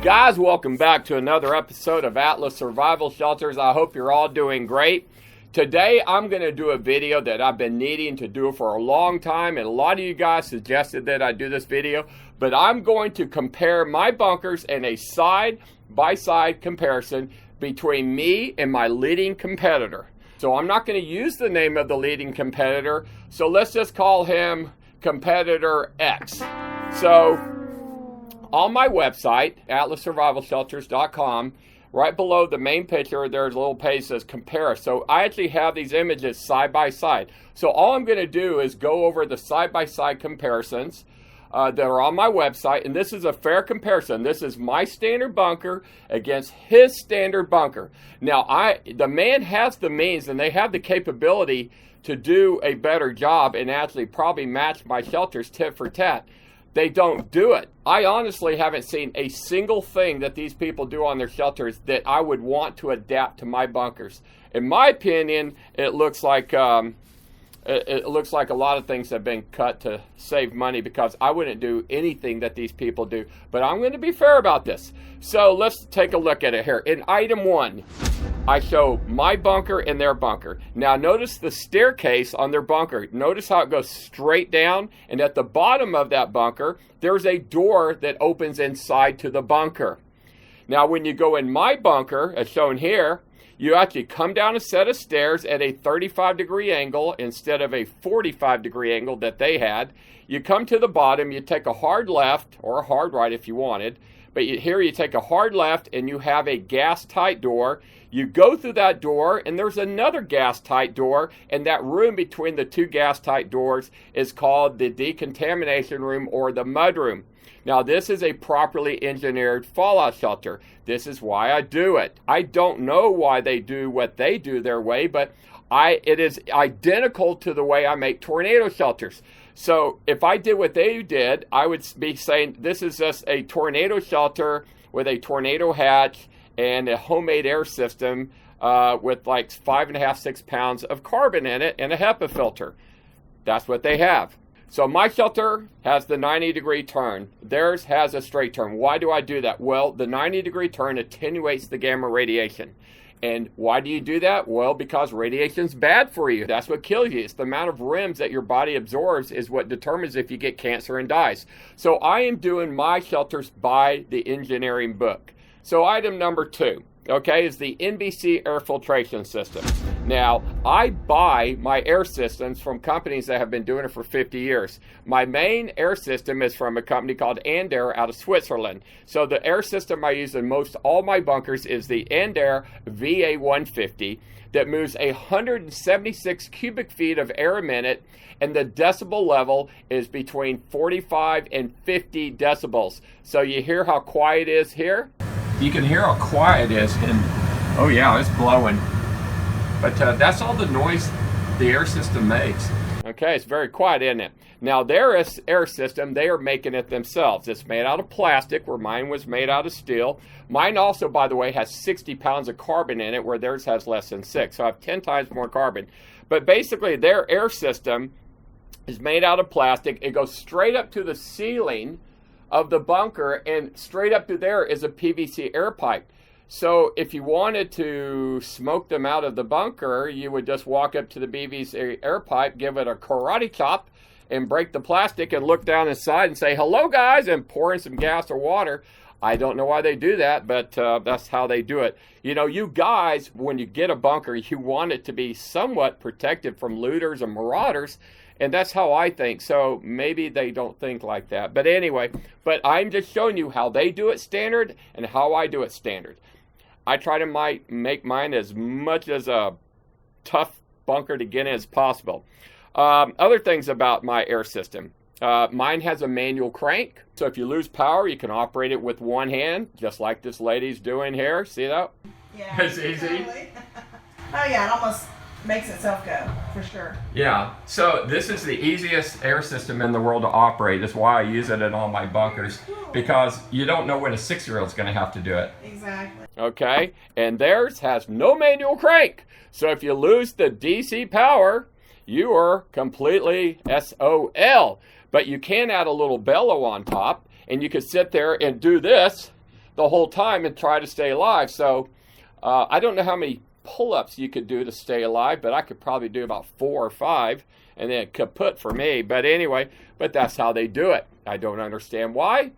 Guys, welcome back to another episode of Atlas Survival Shelters. I hope you're all doing great. Today, I'm going to do a video that I've been needing to do for a long time, and a lot of you guys suggested that I do this video, but I'm going to compare my bunkers in a side-by-side comparison between me and my leading competitor. So I'm not going to use the name of the leading competitor, so let's just call him Competitor X. So on my website, atlassurvivalshelters.com, right below the main picture, there's a little page that says compare. So I actually have these images side by side. So all I'm going to do is go over the side-by-side comparisons that are on my website. And this is a fair comparison. This is my standard bunker against his standard bunker. Now, the man has the means and they have the capability to do a better job and actually probably match my shelters tit for tat. They don't do it. I honestly haven't seen a single thing that these people do on their shelters that I would want to adapt to my bunkers. In my opinion, it looks like a lot of things have been cut to save money because I wouldn't do anything that these people do. But I'm going to be fair about this. So let's take a look at it here. In item 1, I show my bunker and their bunker. Now notice the staircase on their bunker. Notice how it goes straight down, and at the bottom of that bunker, there's a door that opens inside to the bunker. Now when you go in my bunker, as shown here, you actually come down a set of stairs at a 35-degree angle instead of a 45-degree angle that they had. You come to the bottom, you take a hard left, or a hard right if you wanted, but here you take a hard left and you have a gas-tight door. You go through that door and there's another gas-tight door, and that room between the two gas-tight doors is called the decontamination room or the mud room. Now this is a properly engineered fallout shelter. This is why I do it. I don't know why they do what they do their way, but it is identical to the way I make tornado shelters. So if I did what they did, I would be saying this is just a tornado shelter with a tornado hatch and a homemade air system with like 5.5, 6 pounds of carbon in it and a HEPA filter. That's what they have. So my shelter has the 90-degree turn. Theirs has a straight turn. Why do I do that? Well, the 90-degree turn attenuates the gamma radiation. And why do you do that? Well, because radiation's bad for you. That's what kills you. It's the amount of REMs that your body absorbs is what determines if you get cancer and dies. So I am doing my shelters by the engineering book. So item number 2, okay, is the NBC air filtration system. Now, I buy my air systems from companies that have been doing it for 50 years. My main air system is from a company called Andair out of Switzerland. So the air system I use in most all my bunkers is the Andair VA150 that moves 176 cubic feet of air a minute, and the decibel level is between 45 and 50 decibels. So you hear how quiet it is here? You can hear how quiet it is, and oh yeah, it's blowing. But that's all the noise the air system makes. Okay, it's very quiet, isn't it? Now their air system, they are making it themselves. It's made out of plastic, where mine was made out of steel. Mine also, by the way, has 60 pounds of carbon in it, where theirs has less than 6. So I have 10 times more carbon. But basically, their air system is made out of plastic. It goes straight up to the ceiling of the bunker, and straight up to there is a PVC air pipe. So if you wanted to smoke them out of the bunker, you would just walk up to the PVC air pipe, give it a karate chop, and break the plastic and look down inside and say, "Hello guys," and pour in some gas or water. I don't know why they do that, but that's how they do it. You know, you guys, when you get a bunker, you want it to be somewhat protected from looters and marauders. And that's how I think. So maybe they don't think like that. But anyway, I'm just showing you how they do it standard and how I do it standard. I try to make mine as much as a tough bunker to get in as possible. Other things about my air system. Mine has a manual crank. So if you lose power, you can operate it with one hand, just like this lady's doing here. See that? Yeah. It's easy. Totally. Oh yeah, it almost makes itself go, for sure. Yeah, so this is the easiest air system in the world to operate. That's why I use it in all my bunkers, because you don't know when a 6-year-old's going to have to do it. Exactly. Okay, and theirs has no manual crank. So if you lose the DC power, you are completely SOL. But you can add a little bellow on top, and you can sit there and do this the whole time and try to stay alive. So I don't know how many pull-ups you could do to stay alive, but I could probably do about 4 or 5, and then kaput for me. But anyway, but that's how they do it. I don't understand why,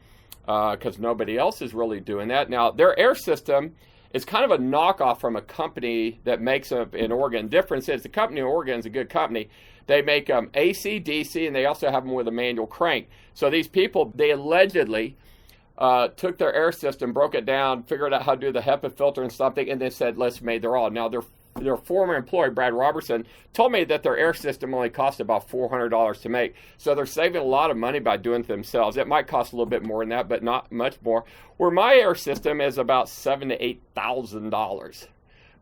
because nobody else is really doing that. Now, their air system is kind of a knockoff from a company that makes them in Oregon. Difference is the company in Oregon is a good company. They make AC, DC, and they also have them with a manual crank. So these people, they allegedly took their air system, broke it down, figured out how to do the HEPA filter and something, and they said, let's make their own. Now, their former employee, Brad Robertson, told me that their air system only cost about $400 to make. So they're saving a lot of money by doing it themselves. It might cost a little bit more than that, but not much more. Where my air system is about $7,000 to $8,000.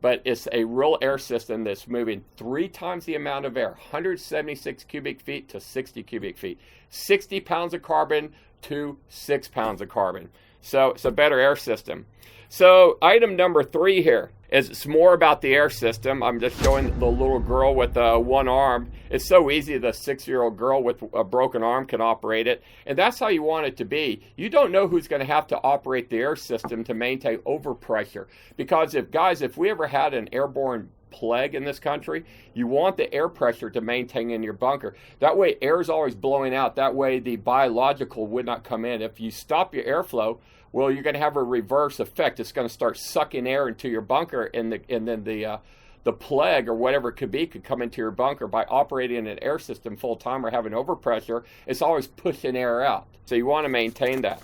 But it's a real air system that's moving 3 times the amount of air, 176 cubic feet to 60 cubic feet, 60 pounds of carbon to 6 pounds of carbon. So it's a better air system. So item number 3 here is it's more about the air system. I'm just showing the little girl with one arm. It's so easy the 6-year-old girl with a broken arm can operate it. And that's how you want it to be. You don't know who's going to have to operate the air system to maintain overpressure. Because if we ever had an airborne plague in this country, you want the air pressure to maintain in your bunker. That way air is always blowing out. That way the biological would not come in. If you stop your airflow, well, you're going to have a reverse effect. It's going to start sucking air into your bunker, and then the plague or whatever it could be could come into your bunker. By operating an air system full time or having overpressure, it's always pushing air out. So you want to maintain that.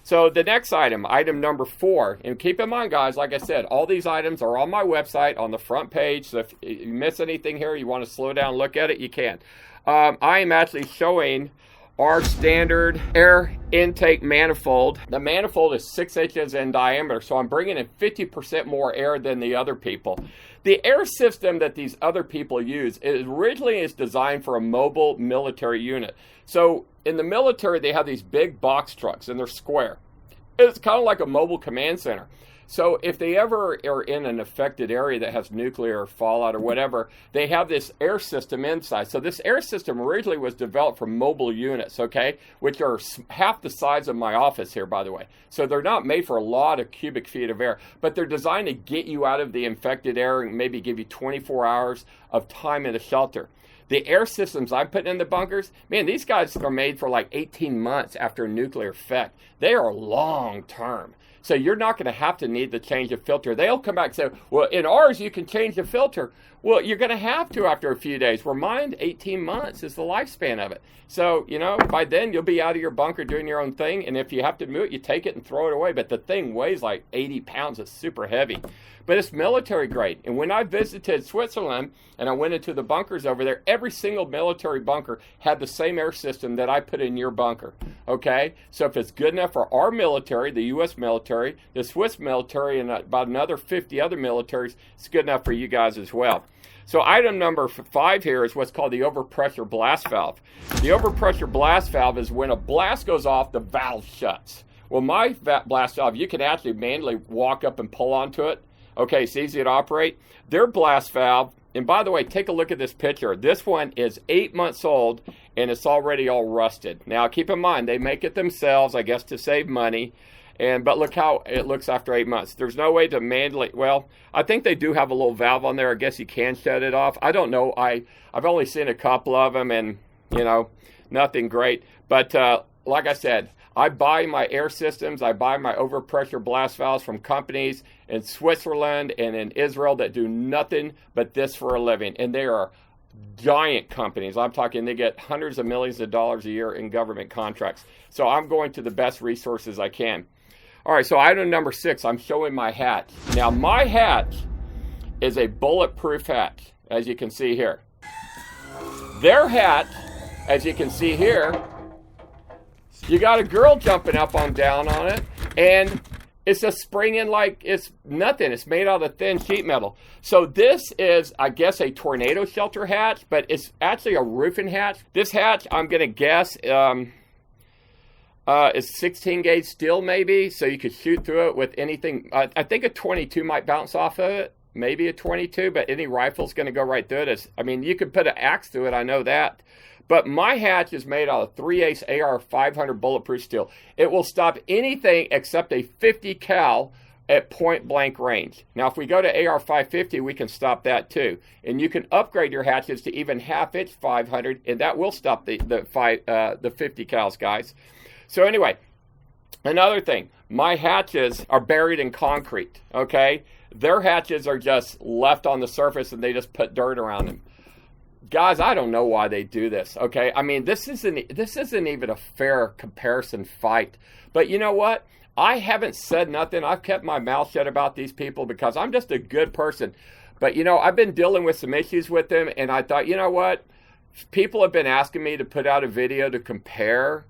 So the next item number 4, and keep in mind, guys, like I said, all these items are on my website on the front page. So if you miss anything here, you want to slow down and look at it, you can. I am actually showing our standard air intake manifold. The manifold is 6 inches in diameter, so I'm bringing in 50% more air than the other people. The air system that these other people use originally is designed for a mobile military unit. So in the military, they have these big box trucks, and they're square. It's kind of like a mobile command center. So if they ever are in an affected area that has nuclear fallout or whatever, they have this air system inside. So this air system originally was developed for mobile units, okay, which are half the size of my office here, by the way. So they're not made for a lot of cubic feet of air, but they're designed to get you out of the infected air and maybe give you 24 hours of time in the shelter. The air systems I'm putting in the bunkers, man, these guys are made for like 18 months after a nuclear effect. They are long term. So you're not going to have to need to change a filter. They'll come back and say, well, in ours, you can change the filter. Well, you're going to have to after a few days. Where mine, 18 months is the lifespan of it. So, by then you'll be out of your bunker doing your own thing. And if you have to move it, you take it and throw it away. But the thing weighs like 80 pounds. It's super heavy. But it's military grade. And when I visited Switzerland and I went into the bunkers over there, every single military bunker had the same air system that I put in your bunker. Okay? So if it's good enough for our military, the U.S. military, the Swiss military, and about another 50 other militaries, it's good enough for you guys as well. So item number 5 here is what's called the overpressure blast valve. The overpressure blast valve is when a blast goes off, the valve shuts. Well, my blast valve, you can actually manually walk up and pull onto it. Okay, it's easy to operate. Their blast valve, and by the way, take a look at this picture. This one is 8 months old, and it's already all rusted. Now, keep in mind, they make it themselves, I guess, to save money. But look how it looks after 8 months. There's no way to manually, well, I think they do have a little valve on there. I guess you can shut it off. I don't know. I've only seen a couple of them, and, nothing great. But like I said, I buy my air systems, I buy my overpressure blast valves from companies in Switzerland and in Israel that do nothing but this for a living. And they are giant companies. I'm talking they get hundreds of millions of dollars a year in government contracts. So I'm going to the best resources I can. All right, so item number 6, I'm showing my hatch. Now, my hatch is a bulletproof hatch, as you can see here. Their hatch, as you can see here, you got a girl jumping up on down on it, and it's just springing like it's nothing. It's made out of thin sheet metal. So this is, I guess, a tornado shelter hatch, but it's actually a roofing hatch. This hatch, I'm going to guess, is 16 gauge steel maybe, so you could shoot through it with anything. I think a 22 might bounce off of it, maybe a 22, but any rifle's going to go right through it. You could put an axe through it, I know that. But my hatch is made out of 3/8 AR 500 bulletproof steel. It will stop anything except a 50 cal at point blank range. Now, if we go to AR 550, we can stop that too. And you can upgrade your hatches to even 1/2 inch 500, and that will stop the 50 cals, guys. So anyway, another thing, my hatches are buried in concrete, okay? Their hatches are just left on the surface and they just put dirt around them. Guys, I don't know why they do this, okay? I mean, this isn't even a fair comparison fight. But you know what? I haven't said nothing. I've kept my mouth shut about these people because I'm just a good person. But, you know, I've been dealing with some issues with them, and I thought, you know what? People have been asking me to put out a video to compare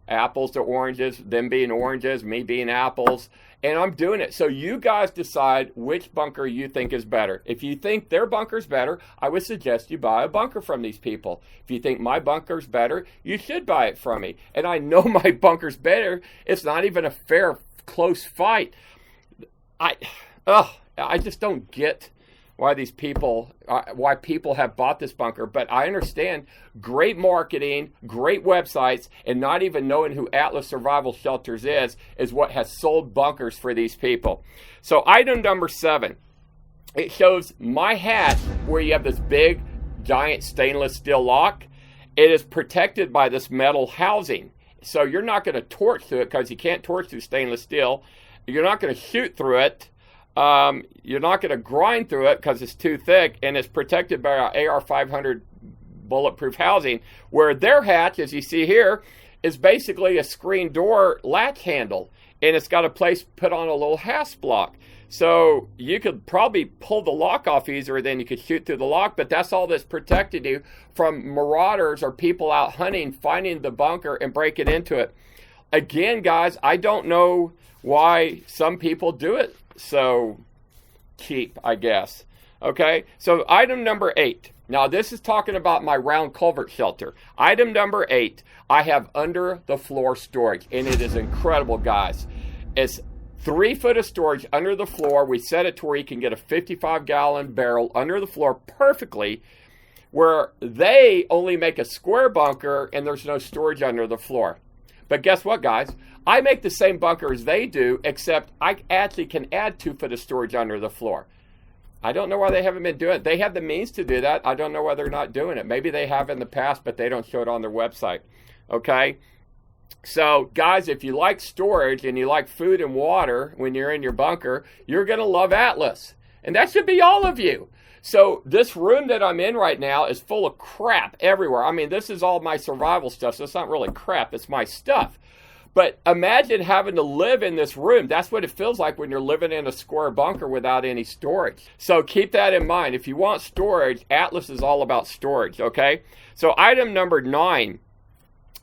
apples to oranges, them being oranges, me being apples, and I'm doing it. So you guys decide which bunker you think is better. If you think their bunker's better, I would suggest you buy a bunker from these people. If you think my bunker's better, you should buy it from me. And I know my bunker's better. It's not even a fair, close fight. I just don't get why people have bought this bunker, but I understand great marketing, great websites, and not even knowing who Atlas Survival Shelters is what has sold bunkers for these people. So item number 7, it shows my hatch where you have this big, giant stainless steel lock. It is protected by this metal housing. So you're not going to torch through it because you can't torch through stainless steel. You're not going to shoot through it. You're not going to grind through it because it's too thick, and it's protected by our AR 500 bulletproof housing, where their hatch, as you see here, is basically a screen door latch handle, and it's got a place put on a little hasp block. So you could probably pull the lock off easier than you could shoot through the lock, but that's all that's protected you from marauders or people out hunting, finding the bunker and breaking into it. Again, guys, I don't know why some people do it so cheap, I guess. Okay, so item number 8. Now this is talking about my round culvert shelter. Item number 8, I have under the floor storage, and it is incredible, guys. It's 3 foot of storage under the floor. We set it to where you can get a 55-gallon barrel under the floor perfectly, where they only make a square bunker and there's no storage under the floor. But guess what, guys? I make the same bunker as they do, except I actually can add 2 foot of storage under the floor. I don't know why they haven't been doing it. They have the means to do that. I don't know why they're not doing it. Maybe they have in the past, but they don't show it on their website. Okay? So, guys, if you like storage and you like food and water when you're in your bunker, you're going to love Atlas. And that should be all of you. So this room that I'm in right now is full of crap everywhere. I mean, this is all my survival stuff, so it's not really crap. It's my stuff. But imagine having to live in this room. That's what it feels like when you're living in a square bunker without any storage. So keep that in mind. If you want storage, Atlas is all about storage, okay? So item number 9.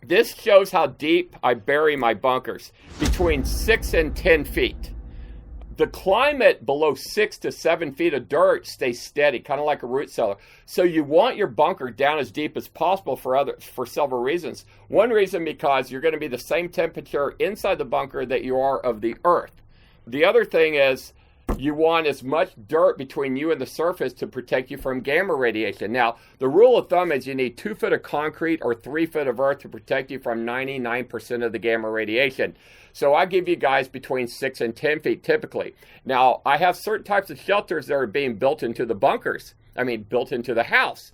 This shows how deep I bury my bunkers, between 6 and 10 feet. The climate below 6 to 7 feet of dirt stays steady, kind of like a root cellar. So you want your bunker down as deep as possible for several reasons. One reason, because you're going to be the same temperature inside the bunker that you are of the earth. The other thing is you want as much dirt between you and the surface to protect you from gamma radiation. Now, the rule of thumb is you need 2 foot of concrete or 3 foot of earth to protect you from 99% of the gamma radiation. So I give you guys between 6 and 10 feet typically. Now, I have certain types of shelters that are being built into the bunkers. Built into the house.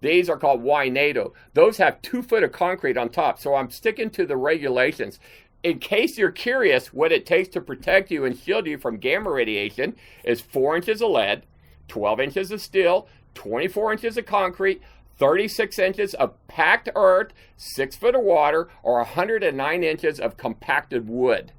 These are called Y-NATO. Those have 2 foot of concrete on top. So I'm sticking to the regulations. In case you're curious, what it takes to protect you and shield you from gamma radiation is 4 inches of lead, 12 inches of steel, 24 inches of concrete, 36 inches of packed earth, 6 foot of water, or 109 inches of compacted wood.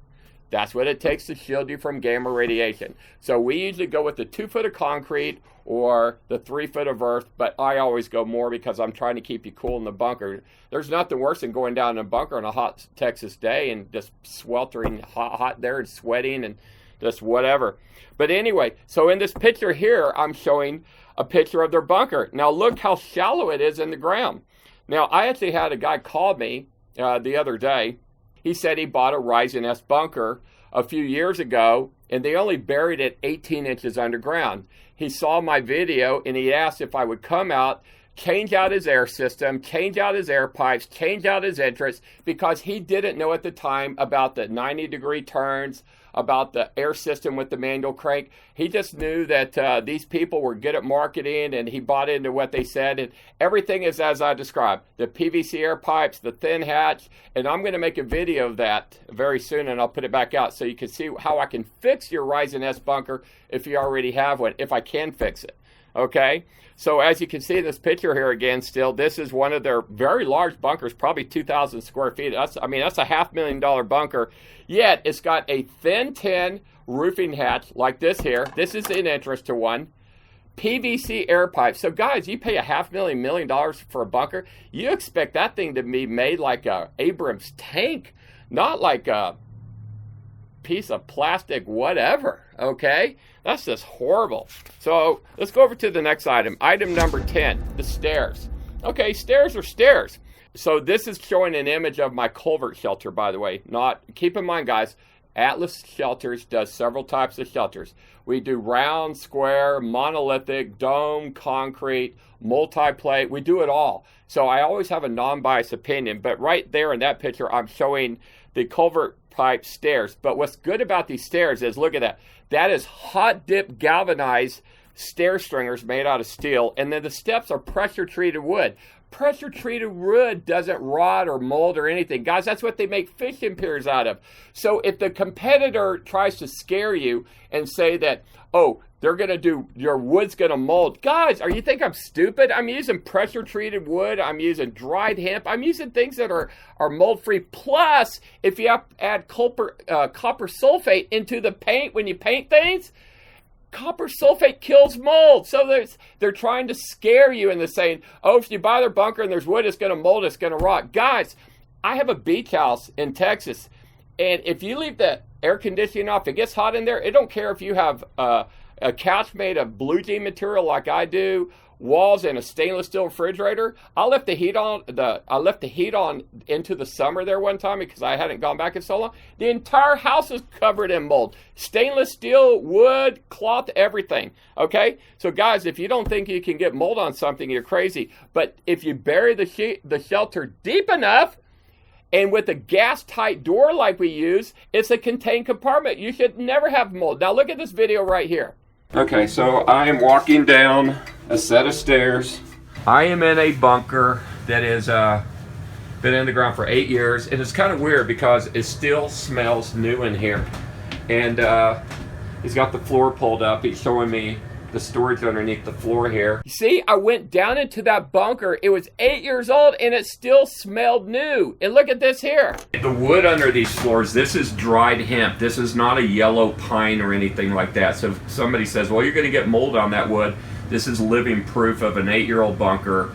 That's what it takes to shield you from gamma radiation. So we usually go with the 2 foot of concrete or the 3 foot of earth, but I always go more because I'm trying to keep you cool in the bunker. There's nothing worse than going down in a bunker on a hot Texas day and just sweltering hot there and sweating and just whatever. But anyway, so in this picture here, I'm showing a picture of their bunker. Now look how shallow it is in the ground. Now I actually had a guy call me the other day. He said he bought a Rise and S bunker a few years ago, and they only buried it 18 inches underground. He saw my video, and he asked if I would come out change out his air system, change out his air pipes, change out his entrance, because he didn't know at the time about the 90-degree turns, about the air system with the manual crank. He just knew that these people were good at marketing, and he bought into what they said. And everything is as I described. The PVC air pipes, the thin hatch, and I'm going to make a video of that very soon, and I'll put it back out so you can see how I can fix your Ryzen S bunker if you already have one, if I can fix it. Okay, so as you can see in this picture here again, still, this is one of their very large bunkers, probably 2,000 square feet. That's a $500,000 bunker. Yet it's got a thin tin roofing hatch like this here. This is an entrance to one. PVC air pipe. So guys, you pay $500,000 million for a bunker. You expect that thing to be made like a Abrams tank, not like a piece of plastic whatever. Okay, that's just horrible. So let's go over to the next item. Item number 10, the stairs. Okay, stairs are stairs. So this is showing an image of my culvert shelter, by the way. Keep in mind, guys, Atlas Shelters does several types of shelters. We do round, square, monolithic, dome, concrete, multi-plate. We do it all. So I always have a non-biased opinion. But right there in that picture, I'm showing the culvert pipe stairs. But what's good about these stairs is, look at that. That is hot dip galvanized stair stringers made out of steel. And then the steps are pressure treated wood. Pressure treated wood doesn't rot or mold or anything. Guys, that's what they make fishing piers out of. So if the competitor tries to scare you and say that, oh, they're going to do, your wood's going to mold. Guys, you think I'm stupid? I'm using pressure treated wood. I'm using dried hemp. I'm using things that are mold free. Plus, if you add copper sulfate into the paint when you paint things, copper sulfate kills mold. So they're trying to scare you into saying, oh, if you buy their bunker and there's wood, it's going to mold, it's going to rot. Guys, I have a beach house in Texas, and if you leave the air conditioning off, it gets hot in there. It don't care if you have a couch made of blue jean material like I do, walls, and a stainless steel refrigerator. I left the heat on into the summer there one time because I hadn't gone back in so long. The entire house is covered in mold. Stainless steel, wood, cloth, everything. Okay? So guys, if you don't think you can get mold on something, you're crazy. But if you bury the shelter deep enough, and with a gas-tight door like we use, it's a contained compartment. You should never have mold. Now look at this video right here. Okay, so I am walking down a set of stairs. I am in a bunker that has been in the ground for 8 years. And it's kind of weird because it still smells new in here. And he's got the floor pulled up. He's showing me the storage underneath the floor here. You see, I went down into that bunker. It was 8 years old and it still smelled new. And look at this here. The wood under these floors, this is dried hemp. This is not a yellow pine or anything like that. So if somebody says, well, you're going to get mold on that wood, this is living proof of an 8-year-old bunker.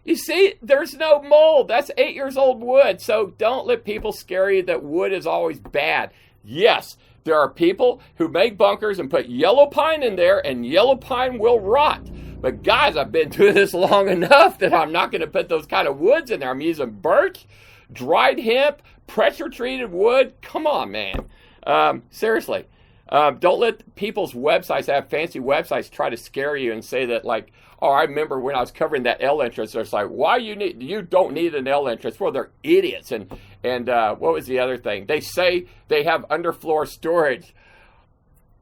You see, there's no mold. That's 8 years old wood. So don't let people scare you that wood is always bad. Yes, there are people who make bunkers and put yellow pine in there, and yellow pine will rot. But guys, I've been doing this long enough that I'm not going to put those kind of woods in there. I'm using birch, dried hemp, pressure-treated wood. Come on, man. Seriously. Don't let people's websites, have fancy websites, try to scare you and say that, like, oh, I remember when I was covering that L entrance, it's like, why you don't need an L entrance? Well, they're idiots. And what was the other thing? They say they have underfloor storage.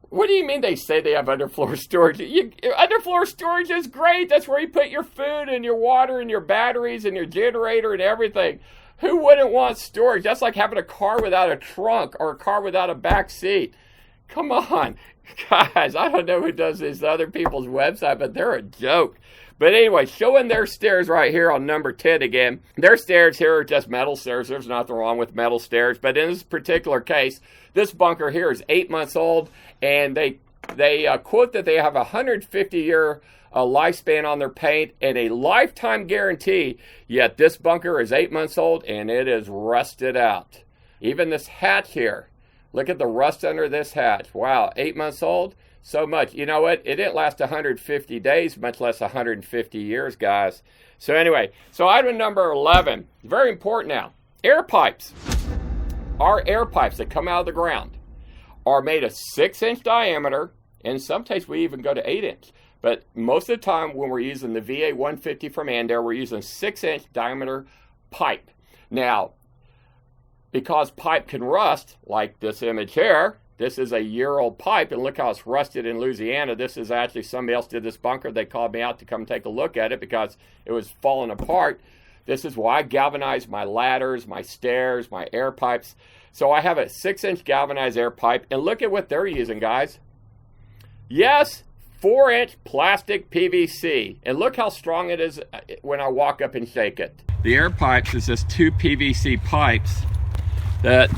What do you mean they say they have underfloor storage? Underfloor storage is great. That's where you put your food and your water and your batteries and your generator and everything. Who wouldn't want storage? That's like having a car without a trunk or a car without a back seat. Come on, guys, I don't know who does these other people's website, but they're a joke. But anyway, showing their stairs right here on number 10 again. Their stairs here are just metal stairs. There's nothing wrong with metal stairs. But in this particular case, this bunker here is 8 months old, and they quote that they have a 150-year lifespan on their paint and a lifetime guarantee. Yet this bunker is 8 months old, and it is rusted out. Even this hatch here. Look at the rust under this hatch. Wow, 8 months old? So much. You know what? It didn't last 150 days, much less 150 years, guys. So anyway, so item number 11, very important now. Air pipes. Our air pipes that come out of the ground are made of 6-inch diameter, and sometimes we even go to 8-inch. But most of the time when we're using the VA 150 from Andair, we're using 6-inch diameter pipe. Now, because pipe can rust, like this image here, this is a year-old pipe, and look how it's rusted in Louisiana. This is actually, somebody else did this bunker. They called me out to come take a look at it because it was falling apart. This is why I galvanize my ladders, my stairs, my air pipes. So I have a 6-inch galvanized air pipe, and look at what they're using, guys. Yes, 4-inch plastic PVC, and look how strong it is when I walk up and shake it. The air pipes is just 2 PVC pipes that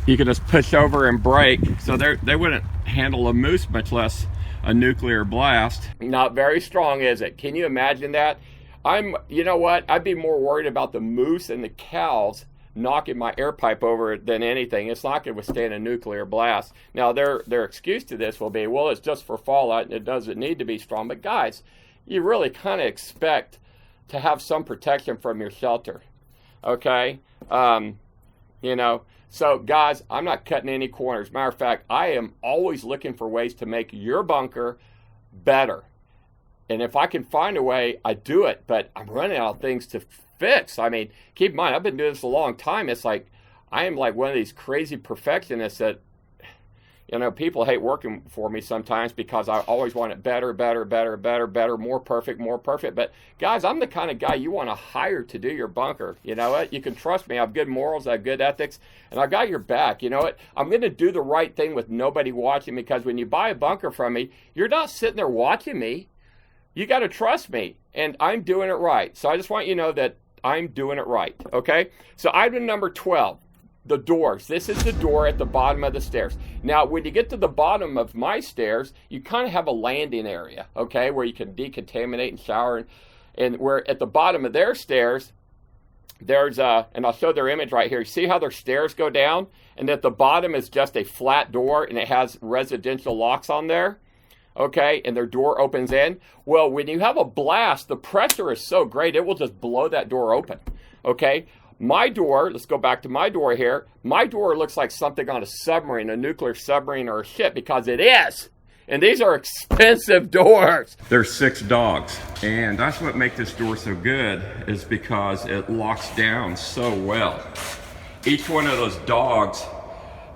you can just push over and break, so they wouldn't handle a moose, much less a nuclear blast. Not very strong, is it? Can you imagine that? You know what? I'd be more worried about the moose and the cows knocking my air pipe over than anything. It's not going to withstand a nuclear blast. Now, their excuse to this will be, well, it's just for fallout and it doesn't need to be strong. But guys, you really kind of expect to have some protection from your shelter, okay? You know, so guys, I'm not cutting any corners. Matter of fact, I am always looking for ways to make your bunker better. And if I can find a way, I do it. But I'm running out of things to fix. I mean, keep in mind, I've been doing this a long time. It's like, I am like one of these crazy perfectionists that, you know, people hate working for me sometimes because I always want it better, more perfect. But guys, I'm the kind of guy you want to hire to do your bunker. You know what? You can trust me. I have good morals, I have good ethics, and I got your back. You know what? I'm going to do the right thing with nobody watching, because when you buy a bunker from me, you're not sitting there watching me. You got to trust me, and I'm doing it right. So I just want you to know that I'm doing it right, okay? So item number 12. The doors. This is the door at the bottom of the stairs. Now, when you get to the bottom of my stairs, you kind of have a landing area, okay, where you can decontaminate and shower. And where at the bottom of their stairs, there's and I'll show their image right here. You see how their stairs go down? And at the bottom is just a flat door, and it has residential locks on there, okay, and their door opens in. Well, when you have a blast, the pressure is so great, it will just blow that door open, okay? My door, let's go back to my door here. My door looks like something on a submarine, a nuclear submarine or a ship, because it is. And these are expensive doors. There's 6 dogs. And that's what makes this door so good, is because it locks down so well. Each one of those dogs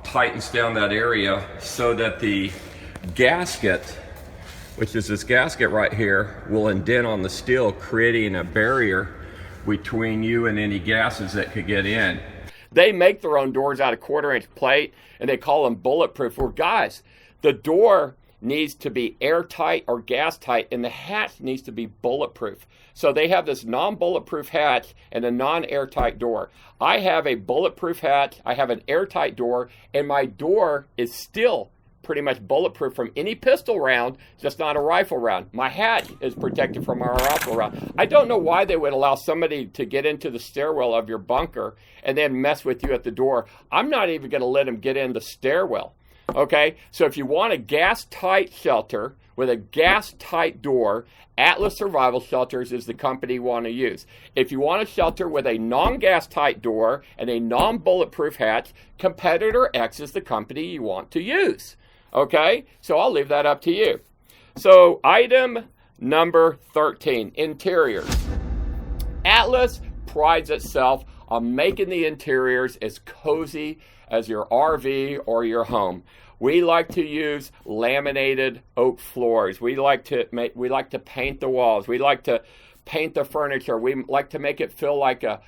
tightens down that area so that the gasket, which is this gasket right here, will indent on the steel, creating a barrier between you and any gases that could get in. They make their own doors out of 1/4-inch plate, and they call them bulletproof. Well, guys, the door needs to be airtight or gas tight, and the hatch needs to be bulletproof. So they have this non-bulletproof hatch and a non-airtight door. I have a bulletproof hatch, I have an airtight door, and my door is still pretty much bulletproof from any pistol round, just not a rifle round. My hatch is protected from a rifle round. I don't know why they would allow somebody to get into the stairwell of your bunker and then mess with you at the door. I'm not even going to let them get in the stairwell. Okay, so if you want a gas-tight shelter with a gas-tight door, Atlas Survival Shelters is the company you want to use. If you want a shelter with a non-gas-tight door and a non-bulletproof hatch, Competitor X is the company you want to use. Okay, so I'll leave that up to you. So item number 13, interiors. Atlas prides itself on making the interiors as cozy as your RV or your home. We like to use laminated oak floors. We like to paint the walls. We like to paint the furniture. We like to make it feel like a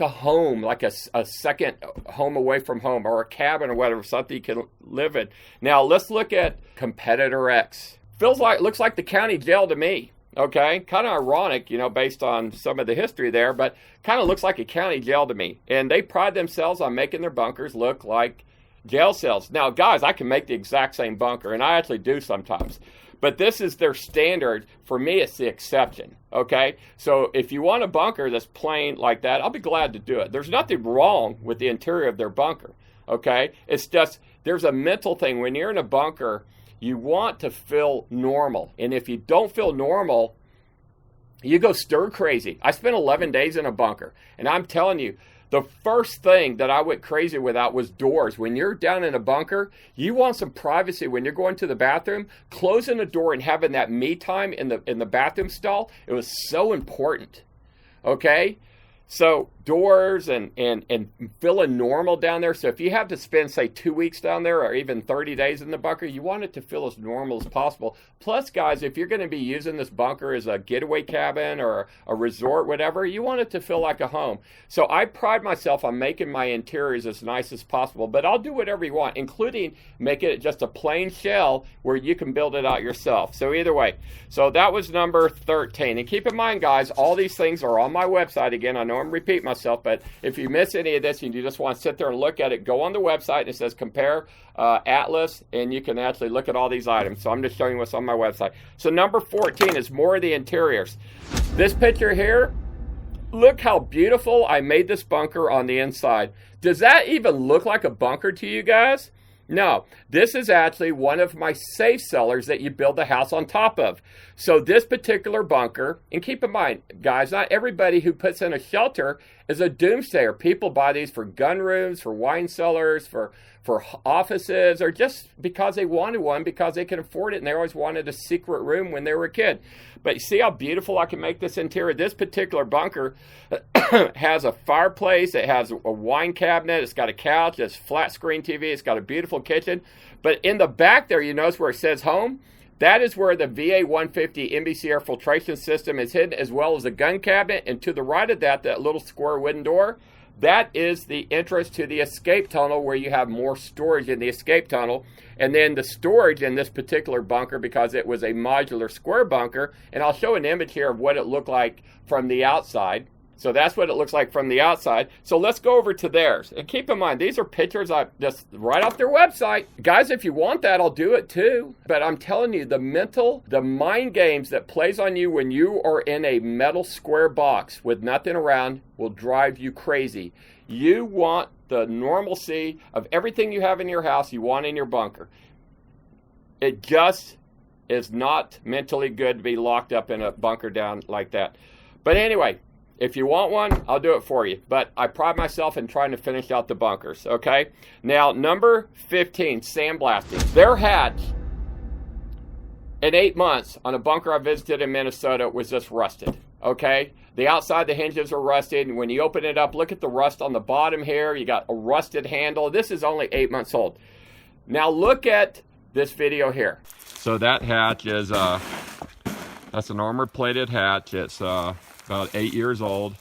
home, like a second home away from home, or a cabin or whatever, something you can live in. Now let's look at Competitor X. Looks like the county jail to me. Okay, kind of ironic, you know, based on some of the history there, but kind of looks like a county jail to me. And they pride themselves on making their bunkers look like jail cells. Now, guys, I can make the exact same bunker, and I actually do sometimes. But this is their standard. For me, it's the exception, okay? So if you want a bunker that's plain like that, I'll be glad to do it. There's nothing wrong with the interior of their bunker, okay? It's just there's a mental thing. When you're in a bunker, you want to feel normal. And if you don't feel normal, you go stir crazy. I spent 11 days in a bunker, and I'm telling you, the first thing that I went crazy without was doors. When you're down in a bunker, you want some privacy. When you're going to the bathroom, closing the door and having that me time in the bathroom stall, it was so important. Okay? So doors and feeling normal down there. So if you have to spend, say, 2 weeks down there or even 30 days in the bunker, you want it to feel as normal as possible. Plus, guys, if you're going to be using this bunker as a getaway cabin or a resort, whatever, you want it to feel like a home. So I pride myself on making my interiors as nice as possible, but I'll do whatever you want, including making it just a plain shell where you can build it out yourself. So either way, so that was number 13. And keep in mind, guys, all these things are on my website. Again, I know I'm repeating myself, but if you miss any of this and you just want to sit there and look at it, go on the website and it says compare Atlas, and you can actually look at all these items. So I'm just showing you what's on my website. So number 14 is more of the interiors. This picture here, look how beautiful I made this bunker on the inside. Does that even look like a bunker to you guys? No, this is actually one of my safe cellars that you build the house on top of. So this particular bunker, and keep in mind, guys, not everybody who puts in a shelter is a doomsayer. People buy these for gun rooms, for wine cellars, for offices, or just because they wanted one, because they can afford it, and they always wanted a secret room when they were a kid. But you see how beautiful I can make this interior? This particular bunker has a fireplace, it has a wine cabinet, it's got a couch, it's flat screen TV, it's got a beautiful kitchen. But in the back there, you notice where it says home? That is where the VA-150 NBC air filtration system is hidden, as well as a gun cabinet. And to the right of that, that little square wooden door, that is the entrance to the escape tunnel, where you have more storage in the escape tunnel. And then the storage in this particular bunker, because it was a modular square bunker, and I'll show an image here of what it looked like from the outside. So that's what it looks like from the outside. So let's go over to theirs. And keep in mind, these are pictures I just right off their website. Guys, if you want that, I'll do it too. But I'm telling you, the mind games that plays on you when you are in a metal square box with nothing around will drive you crazy. You want the normalcy of everything you have in your house, you want in your bunker. It just is not mentally good to be locked up in a bunker down like that. But anyway, if you want one, I'll do it for you. But I pride myself in trying to finish out the bunkers, okay? Now, number 15, sandblasting. Their hatch in 8 months on a bunker I visited in Minnesota was just rusted, okay? The outside, the hinges are rusted. And when you open it up, look at the rust on the bottom here. You got a rusted handle. This is only 8 months old. Now, look at this video here. So that hatch is, that's an armor-plated hatch. It's about 8 years old.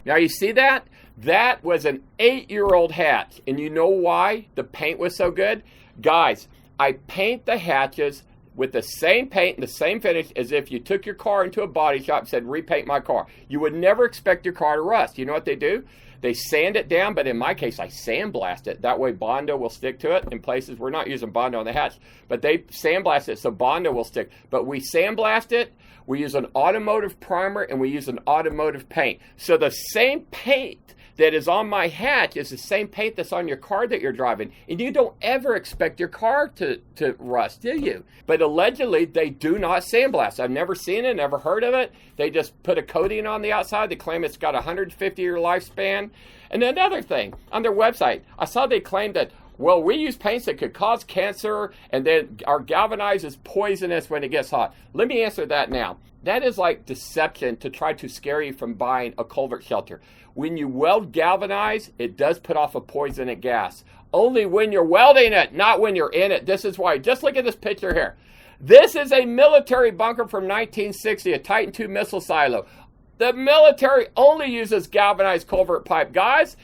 Now you see that? That was an 8-year-old hatch. And you know why the paint was so good? Guys, I paint the hatches with the same paint and the same finish as if you took your car into a body shop and said, repaint my car. You would never expect your car to rust. You know what they do? They sand it down, but in my case, I sandblast it. That way Bondo will stick to it. In places, we're not using Bondo on the hatch, but they sandblast it so Bondo will stick. But we sandblast it, we use an automotive primer, and we use an automotive paint. So the same paint that is on my hatch is the same paint that's on your car that you're driving. And you don't ever expect your car to rust, do you? But allegedly, they do not sandblast. I've never seen it, never heard of it. They just put a coating on the outside. They claim it's got a 150-year lifespan. And another thing, on their website, I saw they claimed that, well, we use paints that could cause cancer, and then our galvanized is poisonous when it gets hot. Let me answer that now. That is like deception to try to scare you from buying a culvert shelter. When you weld galvanize, it does put off a poisonous gas. Only when you're welding it, not when you're in it. This is why. Just look at this picture here. This is a military bunker from 1960, a Titan II missile silo. The military only uses galvanized culvert pipe. Guys,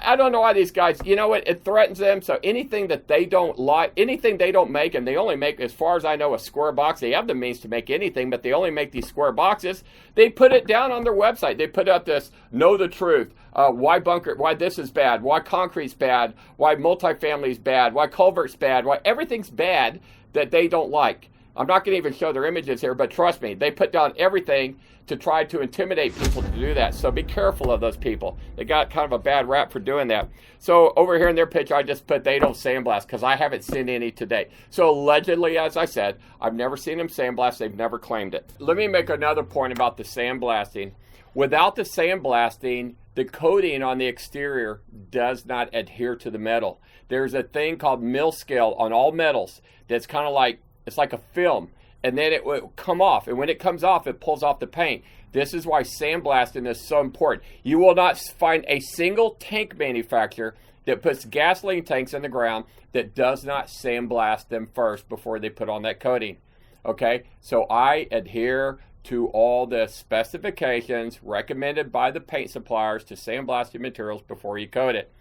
I don't know why these guys, you know what, it threatens them. So anything that they don't like, anything they don't make, and they only make, as far as I know, a square box. They have the means to make anything, but they only make these square boxes. They put it down on their website. They put out this, know the truth, why this is bad, why concrete's bad, why multifamily's bad, why culvert's bad, why everything's bad that they don't like. I'm not going to even show their images here, but trust me, they put down everything to try to intimidate people to do that. So be careful of those people. They got kind of a bad rap for doing that. So over here in their picture, I just put they don't sandblast because I haven't seen any today. So allegedly, as I said, I've never seen them sandblast. They've never claimed it. Let me make another point about the sandblasting. Without the sandblasting, the coating on the exterior does not adhere to the metal. There's a thing called mill scale on all metals that's kind of like, it's like a film. And then it will come off. And when it comes off, it pulls off the paint. This is why sandblasting is so important. You will not find a single tank manufacturer that puts gasoline tanks in the ground that does not sandblast them first before they put on that coating. Okay? So I adhere to all the specifications recommended by the paint suppliers to sandblast your materials before you coat it.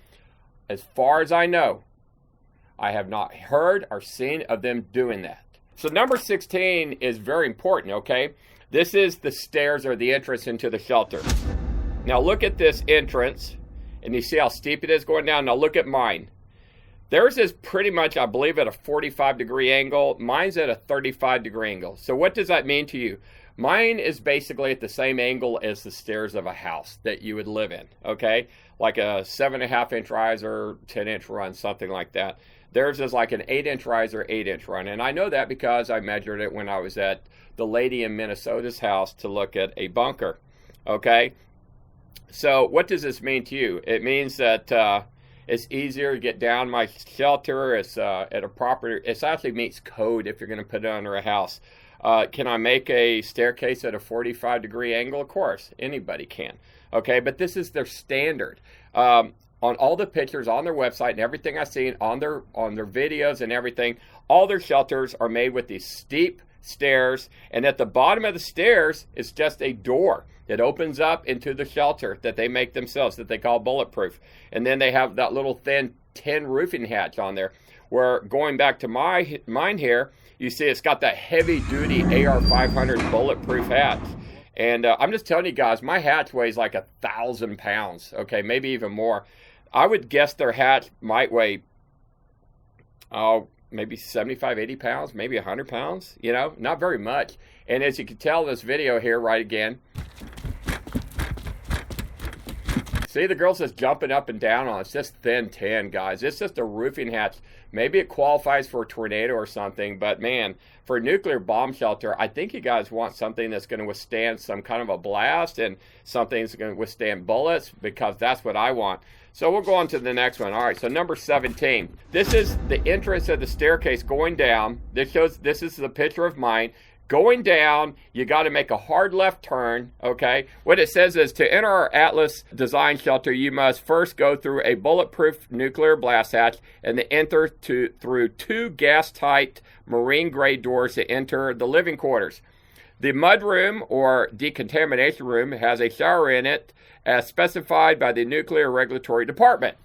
As far as I know, I have not heard or seen of them doing that. So number 16 is very important, okay? This is the stairs or the entrance into the shelter. Now look at this entrance, and you see how steep it is going down. Now look at mine. Theirs is pretty much, I believe, at a 45-degree angle. Mine's at a 35-degree angle. So what does that mean to you? Mine is basically at the same angle as the stairs of a house that you would live in, okay? Like a 7.5-inch riser, 10-inch run, something like that. Theirs is like an 8-inch riser, 8-inch run. And I know that because I measured it when I was at the lady in Minnesota's house to look at a bunker, okay? So what does this mean to you? It means that it's easier to get down my shelter. It's at a proper, it actually meets code if you're going to put it under a house. Can I make a staircase at a 45-degree angle? Of course, anybody can. Okay, but this is their standard. On all the pictures on their website and everything I've seen on their videos and everything, all their shelters are made with these steep stairs, and at the bottom of the stairs is just a door that opens up into the shelter that they make themselves that they call bulletproof. And then they have that little thin tin roofing hatch on there. Where going back to mine here, you see it's got that heavy-duty AR-500 bulletproof hatch. And I'm just telling you guys, my hatch weighs like 1,000 pounds, okay, maybe even more. I would guess their hatch might weigh, maybe 75, 80 pounds, maybe 100 pounds, you know, not very much. And as you can tell in this video here, right again, see the girl's just jumping up and down on it. It's just thin tin, guys. It's just a roofing hatch. Maybe it qualifies for a tornado or something, but man, for a nuclear bomb shelter, I think you guys want something that's going to withstand some kind of a blast and something that's going to withstand bullets, because that's what I want. So we'll go on to the next one. All right, so number 17. This is the entrance of the staircase going down. This is the picture of mine. Going down, you got to make a hard left turn, okay? What it says is to enter our Atlas design shelter, you must first go through a bulletproof nuclear blast hatch and then enter through 2 gas-tight marine-grade doors to enter the living quarters. The mud room or decontamination room has a shower in it as specified by the Nuclear Regulatory Department.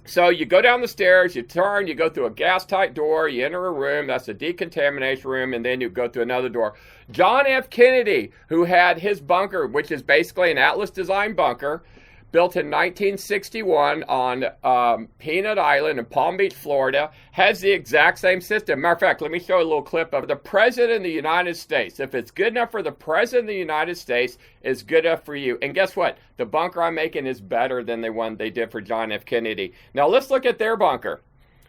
So you go down the stairs, you turn, you go through a gas-tight door, you enter a room, that's a decontamination room, and then you go through another door. John F. Kennedy, who had his bunker, which is basically an Atlas design bunker, built in 1961 on Peanut Island in Palm Beach, Florida, has the exact same system. Matter of fact, let me show you a little clip of the President of the United States. If it's good enough for the President of the United States, it's good enough for you. And guess what? The bunker I'm making is better than the one they did for John F. Kennedy. Now let's look at their bunker.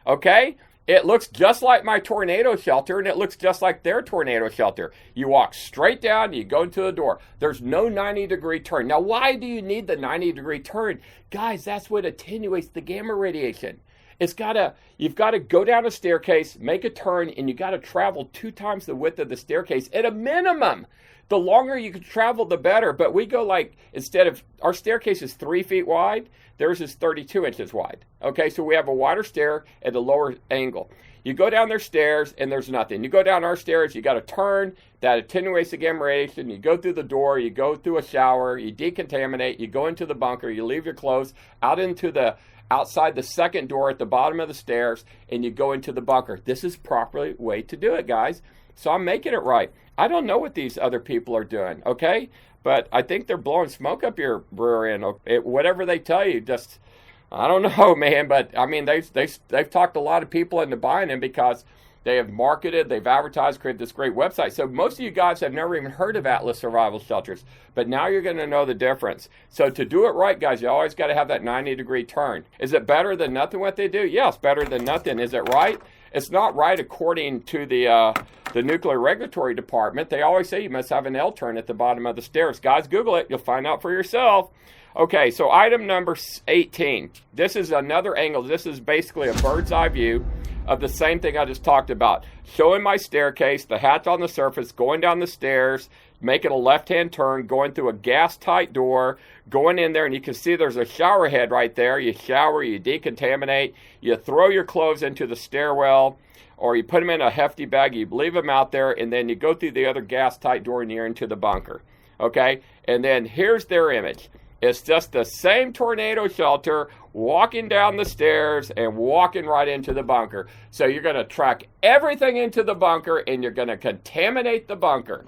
Okay? It looks just like my tornado shelter, and it looks just like their tornado shelter. You walk straight down, you go to the door. There's no 90-degree turn. Now, why do you need the 90-degree turn? Guys, that's what attenuates the gamma radiation. You've got to go down a staircase, make a turn, and you got to travel 2 times the width of the staircase at a minimum. The longer you can travel, the better. But we go like, instead of, our staircase is 3 feet wide, theirs is 32 inches wide. Okay, so we have a wider stair at a lower angle. You go down their stairs and there's nothing. You go down our stairs, you got to turn, that attenuates the gamma radiation. You go through the door, you go through a shower, you decontaminate, you go into the bunker, you leave your clothes out into the outside the second door at the bottom of the stairs, and you go into the bunker. This is proper way to do it, guys. So I'm making it right. I don't know what these other people are doing, okay? But I think they're blowing smoke up your brewery, and whatever they tell you, just, I don't know, man. But I mean, they've talked a lot of people into buying them because They have marketed, they've advertised, created this great website. So most of you guys have never even heard of Atlas Survival Shelters, but now you're going to know the difference. So to do it right, guys, you always got to have that 90-degree turn. Is it better than nothing what they do? Yes, better than nothing. Is it right? It's not right according to the Nuclear Regulatory Department. They always say you must have an L turn at the bottom of the stairs. Guys, Google it. You'll find out for yourself. Okay, so item number 18. This is another angle. This is basically a bird's eye view of the same thing I just talked about. Showing my staircase, the hatch on the surface, going down the stairs, making a left-hand turn, going through a gas-tight door, going in there, and you can see there's a shower head right there. You shower, you decontaminate, you throw your clothes into the stairwell, or you put them in a hefty bag, you leave them out there, and then you go through the other gas-tight door and you're into the bunker. Okay? And then here's their image. It's just the same tornado shelter walking down the stairs and walking right into the bunker. So you're going to track everything into the bunker and you're going to contaminate the bunker.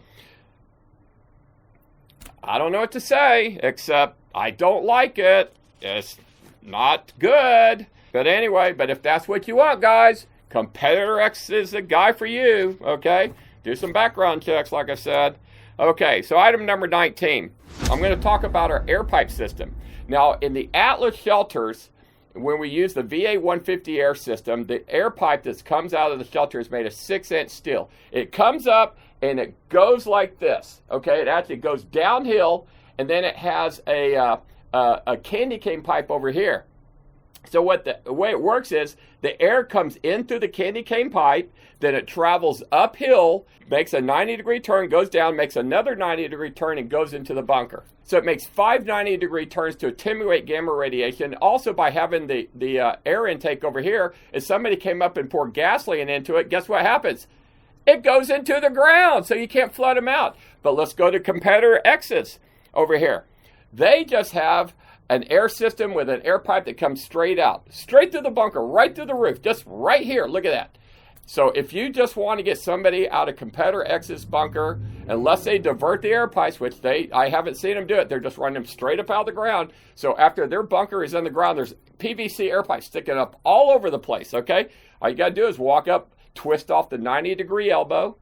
I don't know what to say, except I don't like it. It's not good. But anyway, if that's what you want, guys, Competitor X is the guy for you, okay? Do some background checks, like I said. Okay, so item number 19. I'm going to talk about our air pipe system. Now, in the Atlas shelters, when we use the VA 150 air system, the air pipe that comes out of the shelter is made of 6-inch steel. It comes up and it goes like this, okay? It actually goes downhill, and then it has a candy cane pipe over here. So the way it works is the air comes in through the candy cane pipe, then it travels uphill, makes a 90-degree turn, goes down, makes another 90-degree turn, and goes into the bunker. So it makes 5 90-degree turns to attenuate gamma radiation. Also, by having the air intake over here, if somebody came up and poured gasoline into it, guess what happens? It goes into the ground, so you can't flood them out. But let's go to competitor X's over here. They just have an air system with an air pipe that comes straight out, straight through the bunker, right through the roof, just right here. Look at that. So if you just want to get somebody out of competitor X's bunker, unless they divert the air pipes, which I haven't seen them do it, they're just running them straight up out of the ground. So after their bunker is in the ground, there's PVC air pipes sticking up all over the place, okay? All you got to do is walk up, twist off the 90-degree elbow,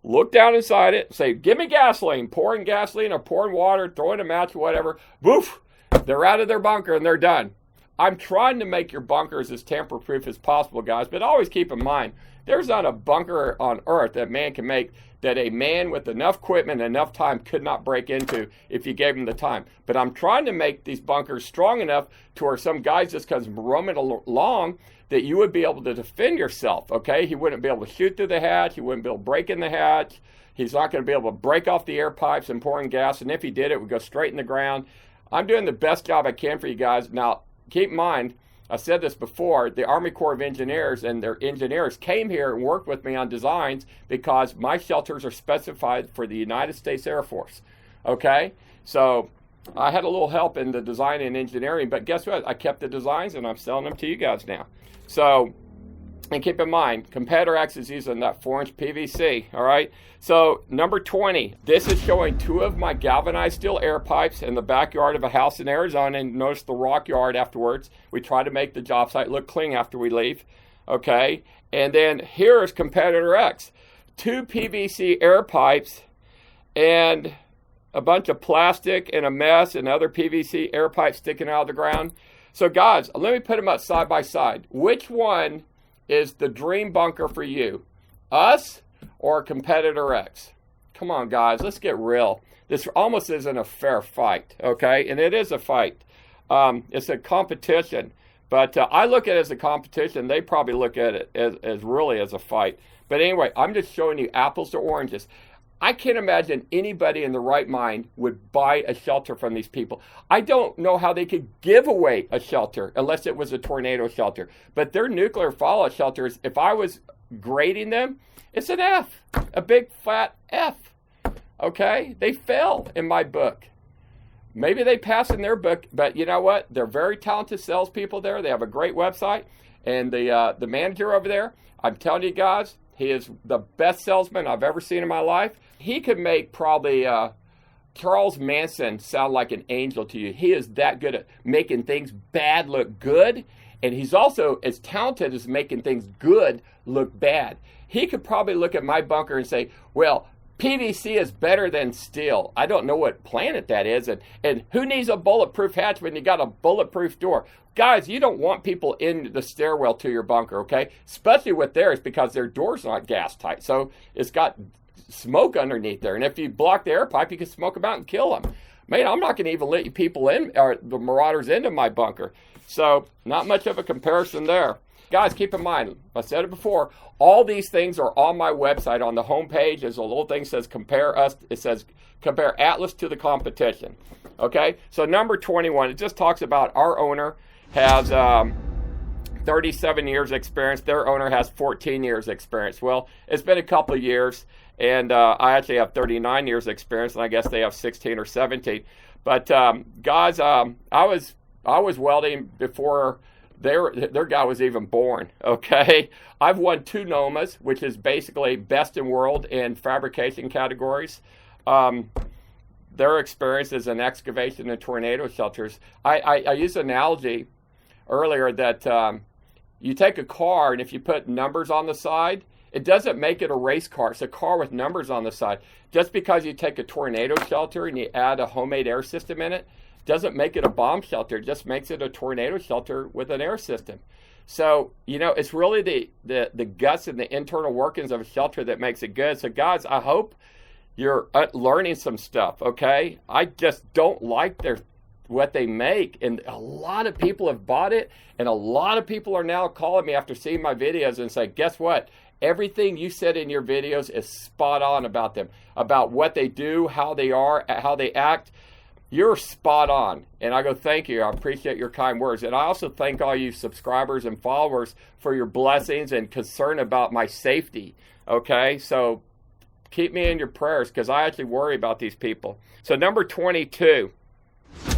look down inside it, say, give me gasoline, pouring gasoline or pouring water, throwing a match, whatever. Woof! They're out of their bunker and they're done. I'm trying to make your bunkers as tamper-proof as possible, guys, but always keep in mind, there's not a bunker on earth that man can make that a man with enough equipment and enough time could not break into if you gave him the time. But I'm trying to make these bunkers strong enough to where some guys just comes roaming along that you would be able to defend yourself, okay? He wouldn't be able to shoot through the hatch. He wouldn't be able to break in the hatch. He's not going to be able to break off the air pipes and pouring gas. And if he did, it would go straight in the ground. I'm doing the best job I can for you guys. Now, keep in mind, I said this before, the Army Corps of Engineers and their engineers came here and worked with me on designs because my shelters are specified for the United States Air Force, okay? So I had a little help in the design and engineering, but guess what? I kept the designs and I'm selling them to you guys now. So, and keep in mind, competitor X is using that 4-inch PVC, all right? So, number 20, this is showing 2 of my galvanized steel air pipes in the backyard of a house in Arizona, and notice the rock yard afterwards. We try to make the job site look clean after we leave, okay? And then here is competitor X, 2 PVC air pipes and a bunch of plastic and a mess and other PVC air pipes sticking out of the ground. So, guys, let me put them up side by side. Which one is the dream bunker for you? Us or competitor X? Come on, guys, let's get real. This almost isn't a fair fight, okay? And it is a fight. It's a competition. But I look at it as a competition. They probably look at it as really as a fight. But anyway, I'm just showing you apples to oranges. I can't imagine anybody in the right mind would buy a shelter from these people. I don't know how they could give away a shelter unless it was a tornado shelter. But their nuclear fallout shelters, if I was grading them, it's an F, a big flat F. Okay? They fail in my book. Maybe they pass in their book, but you know what? They're very talented salespeople there. They have a great website. And the manager over there, I'm telling you guys, he is the best salesman I've ever seen in my life. He could make probably Charles Manson sound like an angel to you. He is that good at making things bad look good And he's also as talented as making things good look bad. He could probably look at my bunker and say, well, PVC is better than steel. I don't know what planet that is. And who needs a bulletproof hatch when you got a bulletproof door? Guys, you don't want people in the stairwell to your bunker, okay? Especially with theirs, because their door's not gas tight. So it's got smoke underneath there. And if you block the air pipe, you can smoke them out and kill them. Man, I'm not going to even let you people in, or the marauders into my bunker. So not much of a comparison there. Guys, keep in mind, I said it before, all these things are on my website. On the homepage, there's a little thing that says compare us. It says compare Atlas to the competition. Okay, so number 21, it just talks about our owner has 37 years experience. Their owner has 14 years experience. Well, it's been a couple of years, and I actually have 39 years experience, and I guess they have 16 or 17. But guys, I was welding before their guy was even born, okay? I've won 2 NOMAs, which is basically best in world in fabrication categories. Their experience is in excavation and tornado shelters. I used an analogy earlier that you take a car, and if you put numbers on the side, it doesn't make it a race car. It's a car with numbers on the side. Just because you take a tornado shelter and you add a homemade air system in it, doesn't make it a bomb shelter. It just makes it a tornado shelter with an air system. So, you know, it's really the guts and the internal workings of a shelter that makes it good. So, guys, I hope you're learning some stuff, okay? I just don't like what they make, and a lot of people have bought it, and a lot of people are now calling me after seeing my videos and say, guess what? Everything you said in your videos is spot on about them, about what they do, how they are, how they act. You're spot on. And I go, thank you. I appreciate your kind words. And I also thank all you subscribers and followers for your blessings and concern about my safety. Okay? So keep me in your prayers, because I actually worry about these people. So number 22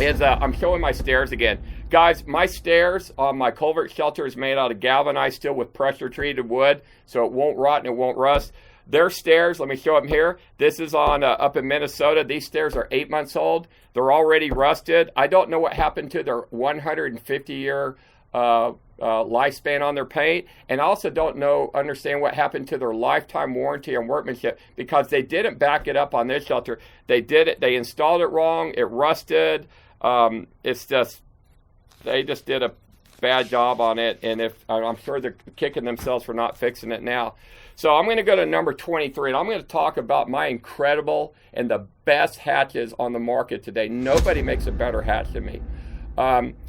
is I'm showing my stairs again. Guys, my stairs on my culvert shelter is made out of galvanized steel with pressure treated wood, so it won't rot and it won't rust. Their stairs, let me show them here. This is on up in Minnesota. These stairs are 8 months old. They're already rusted. I don't know what happened to their 150-year lifespan on their paint, and I also don't understand what happened to their lifetime warranty on workmanship, because they didn't back it up on this shelter. They did it. They installed it wrong. It rusted. It's just, they just did a bad job on it, and I'm sure they're kicking themselves for not fixing it now. So I'm going to go to number 23, and I'm going to talk about my incredible and the best hatches on the market today. Nobody makes a better hatch than me.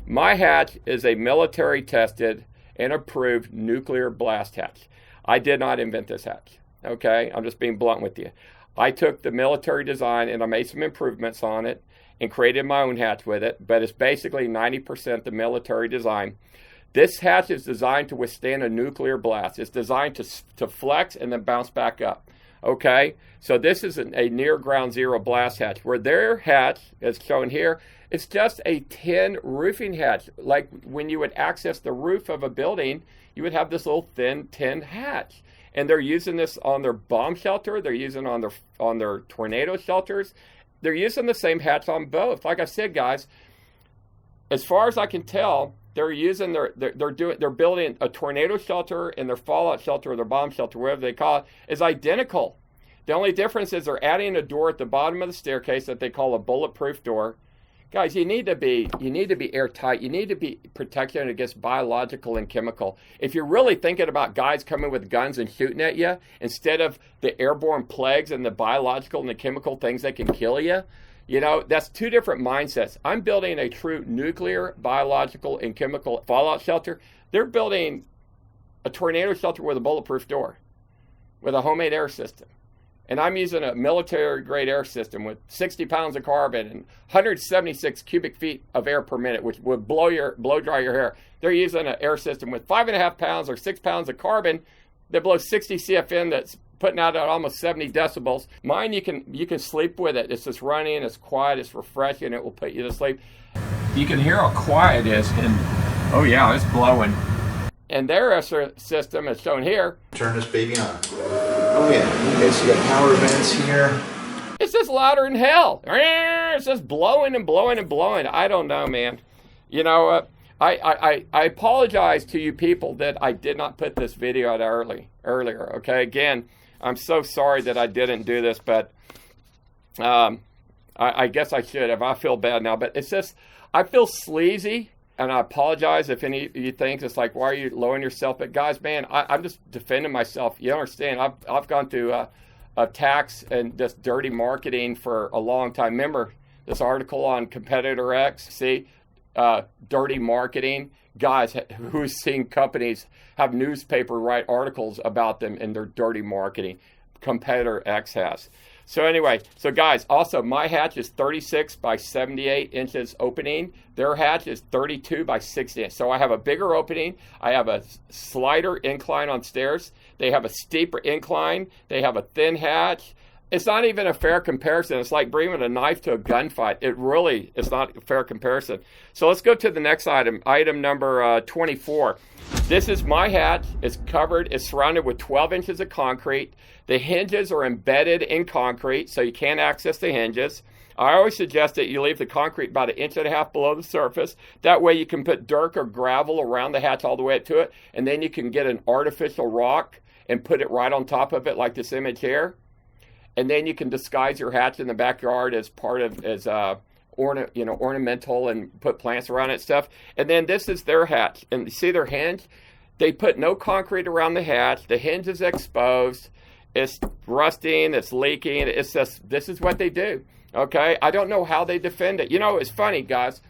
My hatch is a military-tested and approved nuclear blast hatch. I did not invent this hatch, okay? I'm just being blunt with you. I took the military design and I made some improvements on it and created my own hatch with it, but it's basically 90% the military design. This hatch is designed to withstand a nuclear blast. It's designed to flex and then bounce back up. Okay? So this is a near ground zero blast hatch, where their hatch, as shown here, it's just a tin roofing hatch. Like when you would access the roof of a building, you would have this little thin tin hatch. And they're using this on their bomb shelter. They're using it on their tornado shelters. They're using the same hatch on both. Like I said, guys, as far as I can tell, they're building a tornado shelter, and their fallout shelter or their bomb shelter, whatever they call it, is identical. The only difference is they're adding a door at the bottom of the staircase that they call a bulletproof door. Guys, you need to be airtight. You need to be protected against biological and chemical. If you're really thinking about guys coming with guns and shooting at you, instead of the airborne plagues and the biological and the chemical things that can kill you, you know, that's two different mindsets. I'm building a true nuclear, biological, and chemical fallout shelter. They're building a tornado shelter with a bulletproof door, with a homemade air system. And I'm using a military-grade air system with 60 pounds of carbon and 176 cubic feet of air per minute, which would blow dry your hair. They're using an air system with 5.5 pounds or 6 pounds of carbon that blows 60 CFM that's putting out at almost 70 decibels. Mine, you can sleep with it. It's just running, it's quiet, it's refreshing, it will put you to sleep. You can hear how quiet it is, and oh yeah, it's blowing. And their air system is shown here. Turn this baby on. Oh yeah, okay, so you got power vents here. It's just louder than hell. It's just blowing and blowing and blowing. I don't know, man. You know, I apologize to you people that I did not put this video out earlier. Okay, again, I'm so sorry that I didn't do this, but I guess I should have. I feel bad now, but it's just, I feel sleazy, and I apologize if any of you think it's like, why are you lowering yourself? But guys, man, I'm just defending myself. You understand? I've gone through attacks and just dirty marketing for a long time. Remember this article on Competitor X? See, dirty marketing. Guys, who's seen companies have newspaper write articles about them and their dirty marketing? Competitor X has. So anyway, so guys, also my hatch is 36 by 78 inches opening. Their hatch is 32 by 60 inches. So I have a bigger opening. I have a slighter incline on stairs. They have a steeper incline. They have a thin hatch. It's not even a fair comparison. It's like bringing a knife to a gunfight. It really is not a fair comparison. So let's go to the next item, item number 24. This is my hatch. It's covered. It's surrounded with 12 inches of concrete. The hinges are embedded in concrete, so you can't access the hinges. I always suggest that you leave the concrete about 1.5 inches below the surface. That way you can put dirt or gravel around the hatch all the way up to it, and then you can get an artificial rock and put it right on top of it like this image here. And then you can disguise your hatch in the backyard as part of, ornamental, and put plants around it and stuff. And then this is their hatch. And you see their hinge? They put no concrete around the hatch. The hinge is exposed. It's rusting. It's leaking. It's just, this is what they do. Okay? I don't know how they defend it. You know, it's funny, guys.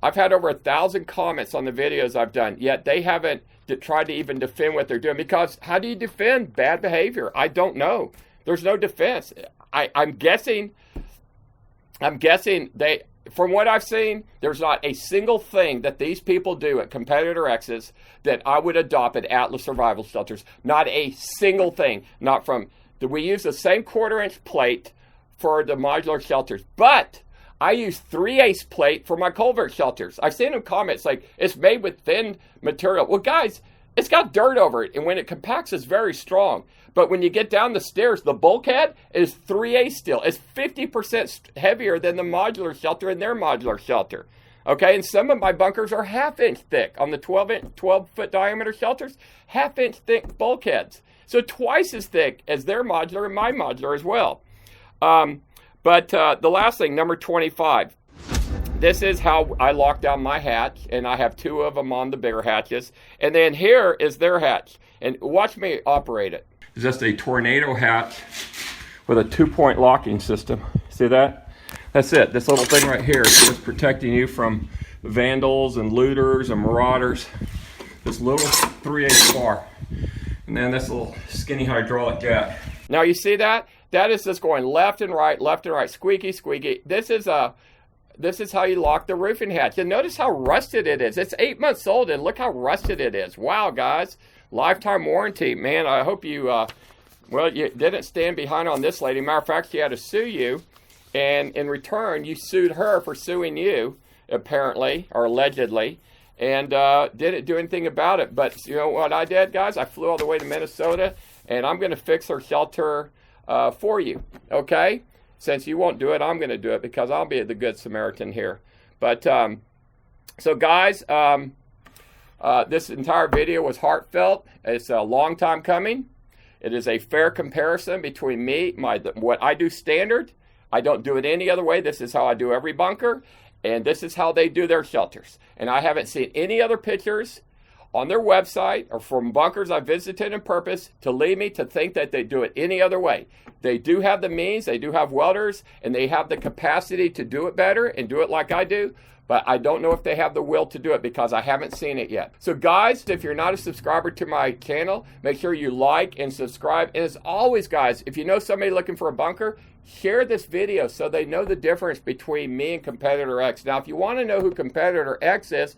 I've had over 1,000 comments on the videos I've done, yet they haven't tried to even defend what they're doing. Because how do you defend bad behavior? I don't know. There's no defense. I'm guessing they, from what I've seen, there's not a single thing that these people do at Competitor X's that I would adopt at Atlas Survival Shelters. Not a single thing. Not from, we use the same 1/4-inch plate for the modular shelters, but I use 3/8 plate for my culvert shelters. I've seen them comments like, it's made with thin material. Well, guys, it's got dirt over it, and when it compacts, it's very strong. But when you get down the stairs, the bulkhead is 3/8 steel. It's 50% heavier than the modular shelter in their modular shelter. Okay, and some of my bunkers are 1/2 inch thick on the 12-foot diameter shelters, 1/2 inch thick bulkheads. So twice as thick as their modular and my modular as well. But the last thing, number 25. This is how I lock down my hatch, and I have 2 of them on the bigger hatches. And then here is their hatch. And watch me operate it. It's just a tornado hatch with a 2-point locking system. See that? That's it. This little thing right here is just protecting you from vandals and looters and marauders. This little 3/8 bar. And then this little skinny hydraulic jack. Now you see that? That is just going left and right, squeaky, squeaky. This is how you lock the roofing hatch. And notice how rusted it is. It's 8 months old, and look how rusted it is. Wow, guys. Lifetime warranty. Man, I hope you, you didn't stand behind on this lady. Matter of fact, she had to sue you. And in return, you sued her for suing you, apparently, or allegedly. And didn't do anything about it. But you know what I did, guys? I flew all the way to Minnesota, and I'm going to fix her shelter for you. Okay? Since you won't do it, I'm going to do it because I'll be the good Samaritan here. But, so guys, this entire video was heartfelt. It's a long time coming. It is a fair comparison between me, what I do standard. I don't do it any other way. This is how I do every bunker. And this is how they do their shelters. And I haven't seen any other pictures on their website or from bunkers I visited on purpose to lead me to think that they do it any other way. They do have the means, they do have welders, and they have the capacity to do it better and do it like I do, but I don't know if they have the will to do it because I haven't seen it yet. So guys, if you're not a subscriber to my channel, make sure you like and subscribe. And as always, guys, if you know somebody looking for a bunker, share this video so they know the difference between me and Competitor X. Now, if you want to know who Competitor X is,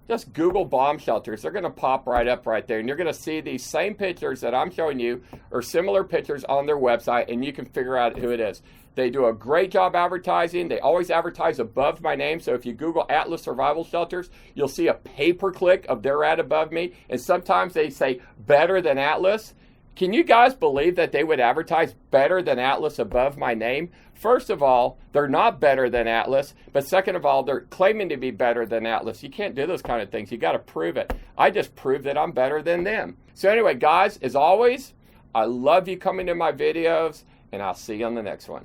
just Google bomb shelters. They're going to pop right up right there. And you're going to see these same pictures that I'm showing you or similar pictures on their website, and you can figure out who it is. They do a great job advertising. They always advertise above my name. So if you Google Atlas Survival Shelters, you'll see a pay-per-click of their ad above me. And sometimes they say better than Atlas. Can you guys believe that they would advertise better than Atlas above my name? First of all, they're not better than Atlas, but second of all, they're claiming to be better than Atlas. You can't do those kind of things. You got to prove it. I just proved that I'm better than them. So anyway, guys, as always, I love you coming to my videos, and I'll see you on the next one.